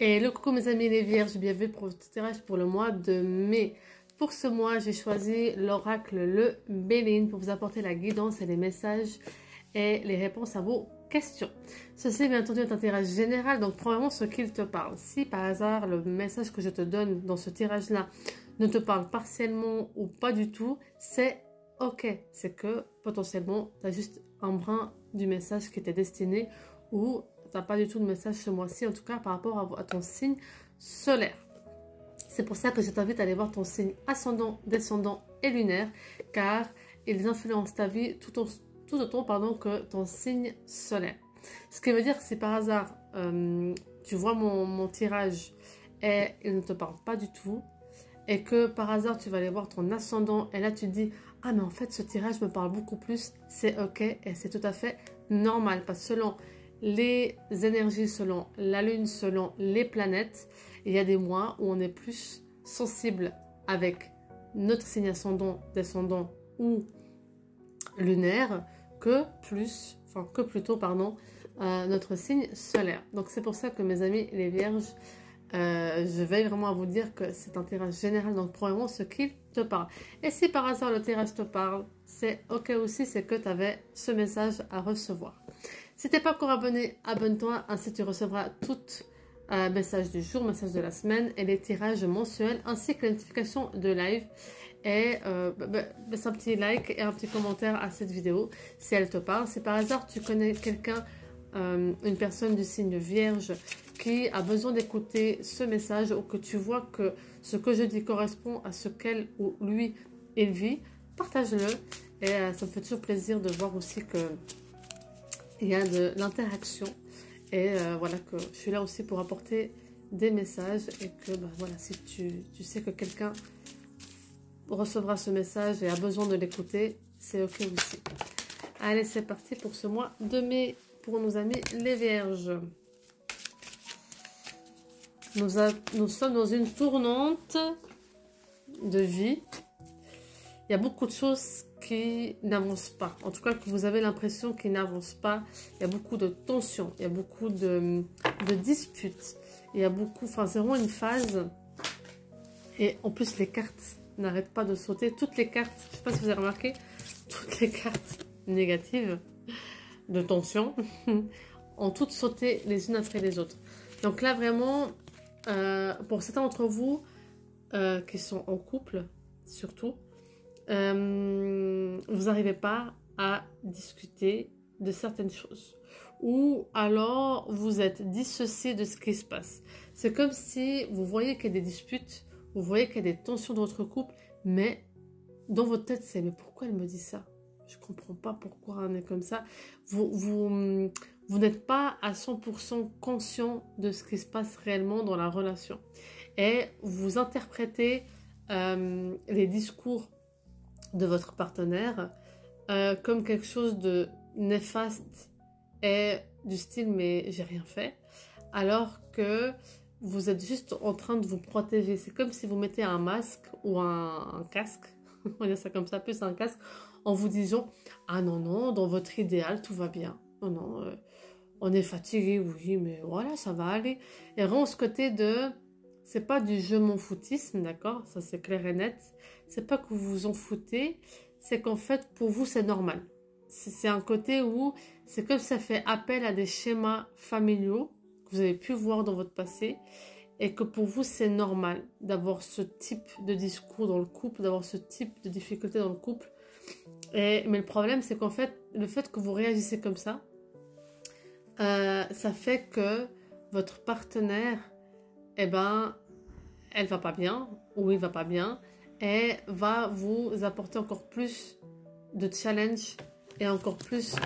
Et le coucou mes amis les vierges, bienvenue pour votre tirage pour le mois de mai. Pour ce mois, j'ai choisi l'oracle le Béline pour vous apporter la guidance et les messages et les réponses à vos questions. Ceci bien entendu est un tirage général, donc premièrement ce qu'il te parle. Si par hasard le message que je te donne dans ce tirage-là ne te parle partiellement ou pas du tout, c'est ok. C'est que potentiellement tu as juste un brin du message qui était destiné ou tu n'as pas du tout de message ce mois-ci, en tout cas par rapport à ton signe solaire. C'est pour ça que je t'invite à aller voir ton signe ascendant, descendant et lunaire, car ils influencent ta vie tout autant que ton signe solaire. Ce qui veut dire que si par hasard, tu vois mon tirage et il ne te parle pas du tout, et que par hasard tu vas aller voir ton ascendant et là tu te dis « Ah mais en fait ce tirage me parle beaucoup plus », c'est ok et c'est tout à fait normal, parce que selon les énergies, selon la lune, selon les planètes, il y a des mois où on est plus sensible avec notre signe ascendant, descendant ou lunaire que plutôt notre signe solaire. Donc c'est pour ça que mes amis les vierges, je veille vraiment à vous dire que c'est un tirage général, donc probablement ce qu'il te parle. Et si par hasard le tirage te parle, c'est ok aussi, c'est que tu avais ce message à recevoir. Si tu n'es pas encore abonné, abonne-toi, ainsi tu recevras toutes messages du jour, messages de la semaine et les tirages mensuels, ainsi que les notifications de live. Et laisse un petit like et un petit commentaire à cette vidéo si elle te parle. Si par hasard tu connais quelqu'un, une personne du signe vierge qui a besoin d'écouter ce message, ou que tu vois que ce que je dis correspond à ce qu'elle ou lui il vit, partage-le. Et ça me fait toujours plaisir de voir aussi que il y a de l'interaction. Et voilà, que je suis là aussi pour apporter des messages. Et que voilà, si tu sais que quelqu'un recevra ce message et a besoin de l'écouter, c'est ok aussi. Allez, c'est parti pour ce mois de mai pour nos amis les vierges. Nous sommes dans une tournante de vie. Il y a beaucoup de choses qui n'avancent pas. En tout cas, que vous avez l'impression qu'ils n'avancent pas. Il y a beaucoup de tensions. Il y a beaucoup de disputes. Il y a beaucoup... Enfin, c'est vraiment une phase. Et en plus, les cartes n'arrêtent pas de sauter. Toutes les cartes, je ne sais pas si vous avez remarqué, toutes les cartes négatives de tension ont toutes sauté les unes après les autres. Donc là, vraiment, pour certains d'entre vous qui sont en couple, surtout, vous n'arrivez pas à discuter de certaines choses, ou alors vous êtes dissocié de ce qui se passe. C'est comme si vous voyez qu'il y a des disputes, vous voyez qu'il y a des tensions dans votre couple, mais dans votre tête c'est « mais pourquoi elle me dit ça? Je comprends pas pourquoi on est comme ça ». Vous n'êtes pas à 100% conscient de ce qui se passe réellement dans la relation, et vous interprétez les discours de votre partenaire comme quelque chose de néfaste et du style « mais j'ai rien fait », alors que vous êtes juste en train de vous protéger. C'est comme si vous mettez un masque ou un casque, on va dire ça comme ça, plus un casque, en vous disant « ah non, non, dans votre idéal, tout va bien. Non, non, on est fatigué, oui, mais voilà, ça va aller ». Et vraiment ce côté de... C'est pas du je m'en foutisme, d'accord? Ça c'est clair et net. C'est pas que vous vous en foutez, c'est qu'en fait pour vous c'est normal. C'est un côté où c'est comme ça fait appel à des schémas familiaux que vous avez pu voir dans votre passé, et que pour vous c'est normal d'avoir ce type de discours dans le couple, d'avoir ce type de difficulté dans le couple. Mais le problème c'est qu'en fait, le fait que vous réagissez comme ça, ça fait que votre partenaire, eh ben, elle va pas bien, ou il va pas bien, et va vous apporter encore plus de challenge, et encore plus,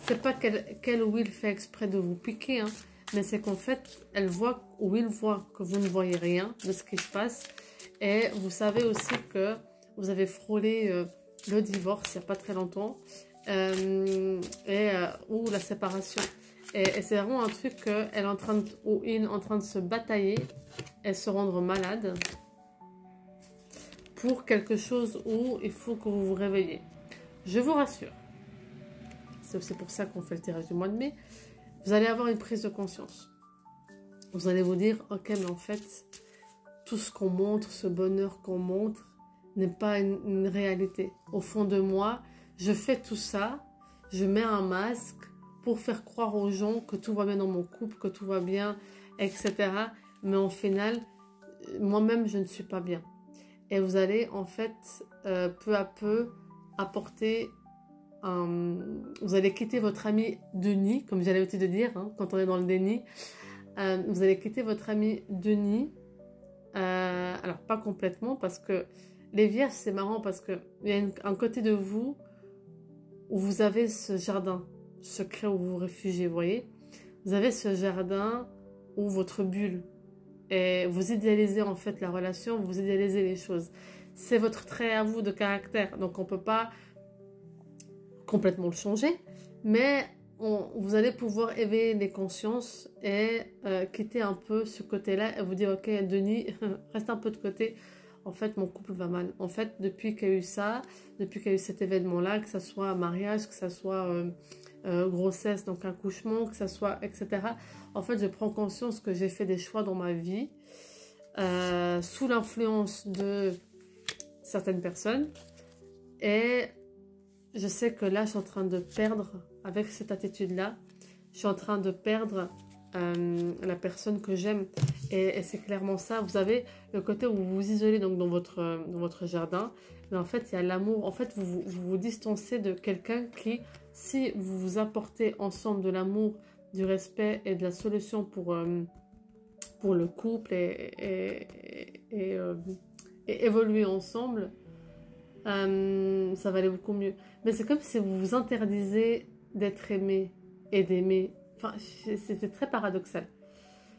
c'est pas qu'elle ou il fait exprès de vous piquer, hein, mais c'est qu'en fait, elle voit ou il voit que vous ne voyez rien de ce qui se passe, et vous savez aussi que vous avez frôlé le divorce il n'y a pas très longtemps, ou la séparation. Et c'est vraiment un truc qu'elle est en train de se batailler et se rendre malade pour quelque chose où il faut que vous vous réveillez. Je vous rassure, c'est aussi pour ça qu'on fait le tirage du mois de mai, vous allez avoir une prise de conscience. vous allez vous dire, ok, mais en fait, tout ce qu'on montre, ce bonheur qu'on montre, n'est pas une réalité. Au fond de moi, je fais tout ça, je mets un masque pour faire croire aux gens que tout va bien dans mon couple, que tout va bien, etc. Mais au final, moi-même, je ne suis pas bien. Et vous allez, en fait, peu à peu, apporter vous allez quitter votre ami Denis, comme j'allais aussi te dire, hein, quand on est dans le déni. Vous allez quitter votre ami Denis. Alors, pas complètement, parce que les vierges, c'est marrant, parce qu'il y a un côté de vous où vous avez ce jardin secret où vous vous réfugiez, vous voyez. Vous avez ce jardin où votre bulle, et vous idéalisez en fait la relation, vous idéalisez les choses. C'est votre trait à vous de caractère, donc on ne peut pas complètement le changer, mais vous allez pouvoir éveiller les consciences et quitter un peu ce côté-là et vous dire, ok Denis, reste un peu de côté, en fait mon couple va mal. En fait, depuis qu'il y a eu ça, depuis qu'il y a eu cet événement-là, que ce soit un mariage, que ce soit grossesse, donc accouchement, que ce soit, etc. En fait, je prends conscience que j'ai fait des choix dans ma vie sous l'influence de certaines personnes, et je sais que là, je suis en train de perdre, avec cette attitude-là, je suis en train de perdre la personne que j'aime. Et c'est clairement ça. Vous avez le côté où vous vous isolez donc, dans votre jardin. Mais en fait, il y a l'amour. En fait, vous vous distancez de quelqu'un qui, si vous vous apportez ensemble de l'amour, du respect et de la solution pour le couple et évoluer ensemble, ça va aller beaucoup mieux. Mais c'est comme si vous vous interdisez d'être aimé et d'aimer. Enfin, c'est très paradoxal.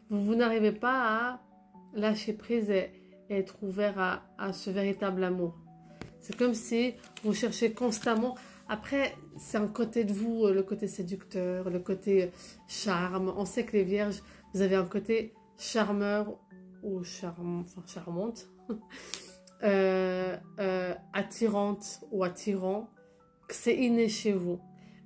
Vous n'arrivez pas à lâcher prise et être ouvert à ce véritable amour. C'est comme si vous cherchez constamment. Après, c'est un côté de vous, le côté séducteur, le côté charme. On sait que les vierges, vous avez un côté charmeur ou charmante. Attirante ou attirant, que c'est inné chez vous.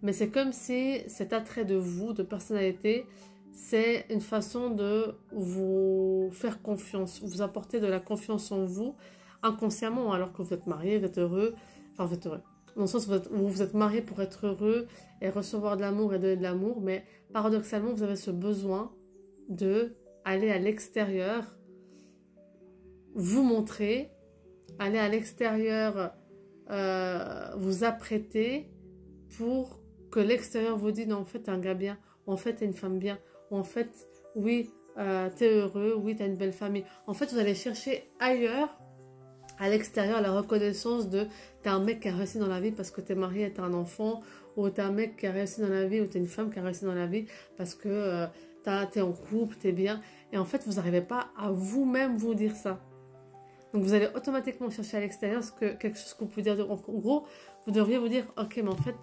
Mais c'est comme si cet attrait de vous, de personnalité, c'est une façon de vous faire confiance, vous apporter de la confiance en vous, inconsciemment, alors que vous êtes marié, vous êtes heureux, enfin vous êtes heureux, dans le sens où vous êtes marié pour être heureux et recevoir de l'amour et donner de l'amour, mais paradoxalement, vous avez ce besoin de aller à l'extérieur, vous montrer, aller à l'extérieur, vous apprêter pour que l'extérieur vous dise non, en fait t'es un gars bien, ou en fait t'es une femme bien, ou en fait oui t'es heureux, oui t'as une belle famille. En fait vous allez chercher ailleurs, à l'extérieur, la reconnaissance de t'es un mec qui a réussi dans la vie parce que t'es marié et t'as un enfant, ou t'es un mec qui a réussi dans la vie, ou t'es une femme qui a réussi dans la vie parce que t'es en couple, t'es bien. Et en fait vous n'arrivez pas à vous-même vous dire ça. Donc vous allez automatiquement chercher à l'extérieur quelque chose que vous pouvez dire. En gros, vous devriez vous dire, ok, mais en fait,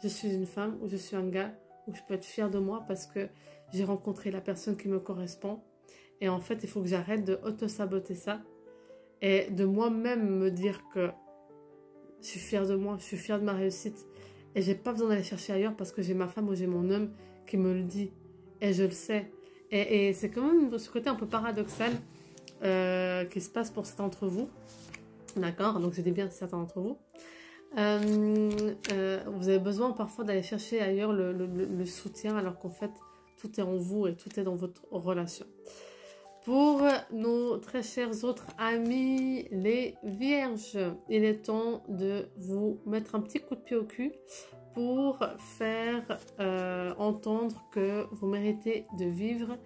je suis une femme ou je suis un gars où je peux être fière de moi parce que j'ai rencontré la personne qui me correspond. Et en fait, il faut que j'arrête de auto-saboter ça et de moi-même me dire que je suis fière de moi, je suis fière de ma réussite. Et j'ai pas besoin d'aller chercher ailleurs parce que j'ai ma femme ou j'ai mon homme qui me le dit. Et je le sais. Et c'est quand même ce côté un peu paradoxal qui se passe pour certains d'entre vous, d'accord, donc je dis bien certains d'entre vous, vous avez besoin parfois d'aller chercher ailleurs le soutien alors qu'en fait tout est en vous et tout est dans votre relation. Pour nos très chers autres amis les vierges, il est temps de vous mettre un petit coup de pied au cul pour faire entendre que vous méritez de vivre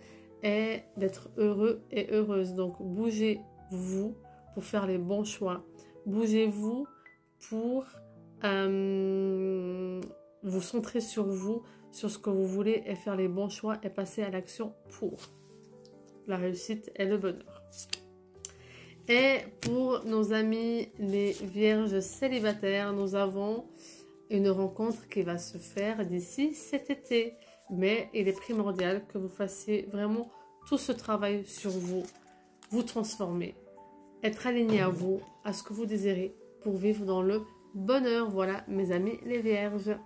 et d'être heureux et heureuse. Donc bougez-vous pour faire les bons choix. Bougez-vous pour vous centrer sur vous, sur ce que vous voulez et faire les bons choix et passer à l'action pour la réussite et le bonheur. Et pour nos amis les vierges célibataires, nous avons une rencontre qui va se faire d'ici cet été. Mais il est primordial que vous fassiez vraiment tout ce travail sur vous, vous transformer, être aligné à vous, à ce que vous désirez pour vivre dans le bonheur. Voilà mes amis les vierges.